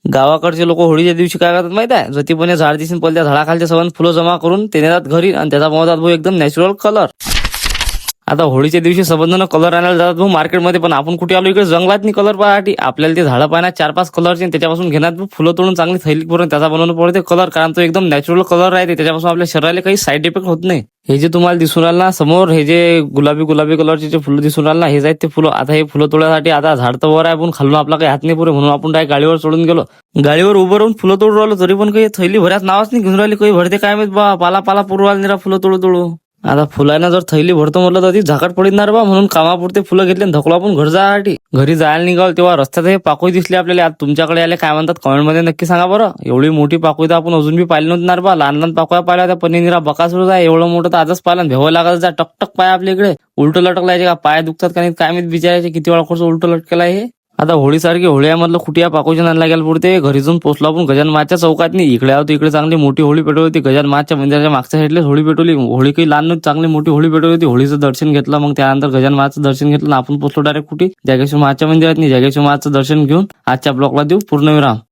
गावाकडचे लोक होळीच्या दिवशी काय करतात माहित आहे, जतीपणे झाड दिसून पहिले त्या झाडाखालचे सगळं फुलं जमा करून ते नेतात घरी आणि त्याचा बनवतात भाऊ एकदम नॅचरल कलर. आता होळीच्या दिवशी संबंध कलर आणायला जातात भाऊ मार्केटमध्ये, पण आपण कुठे आलो इकडे जंगलात नाही कलर पाहासाठी. आपल्याला ते झाडं पाहण्यात 4-5 कलरचे त्याच्यापासून घेण्यात फुलं तोडून चांगली थैली करून त्याचा बनवणं पडते कलर, कारण तो एकदम नॅचरल कलर राहते. त्याच्यापासून आपल्या शरीराला काही साईड इफेक्ट होत नाही. हे जे तुम्हाला दिसून राहिलं ना समोर, हे जे गुलाबी गुलाबी कलरचे जे फुलं दिसून राहिलं ना, हे आहेत ते फुलं. आता हे फुलं तोडण्यासाठी आता झाड तर वर आहे पण खालून आपला काही हात नाही पुरे, म्हणून आपण डायरेक्ट गाडीवर चढून गेलो. गाडीवर उभं राहून फुलं तोडून राहिलो, तरी पण काही थैली भरायच नावच नाही घेऊन राहिली. काही भरते काय माहित बा, पाला पाला पुरवायला निरा फुलं तोडू. आता फुलांना जर थैली भरतो म्हटलं तर ती झाकट पडणार बा, म्हणून कामापुरते फुलं घेतले धकलो आपण घर जायसाठी. घरी जायला निघाल तेव्हा रस्त्यात हे पाकोई दिसली आपल्याला. आता तुमच्याकडे आले काय म्हणतात कमेंट मध्ये नक्की सांगा बरं. एवढी मोठी पाकोई तर आपण अजून बी पाहिली नव्हती बा. लहान लहान पाकोया पाहिल्या त्या, पण निरा बकासूरच आहे. एवढं मोठं तर आजच पाहिलं. भेव लागत जा टकटक पाय आपल्या इकडे उलट लटकलायचे का, पाय दुखतात का नाही काय माहित बिचारायचे, किती वेळा कोर्स उलट लटकेला हे. आता होळीसारखी होळीमधलं कुठे पाकोच्या नांद लागेल पुरते. घरी जाऊन पोहोचलो आपण गजान महाच्या चौकात नाही. इकडे आहोत, इकडे चांगली मोठी होळी पेटवली होती. गजान महाच्या मंदिराच्या मागच्या साईडलाच होळी पेटवली. होळी काही लहान नव्हती, चांगली मोठी होळी पेटवली होती. होळीचं दर्शन घेतलं, मग त्यानंतर गजान महाचं दर्शन घेतलं. आपण पोहोचलो डायरेक्ट कुठे, जागेश्वर महाच्या मंदिरात नाही. जागेश्वर महाचं दर्शन घेऊन आजच्या ब्लॉगला देऊ पूर्णविराम.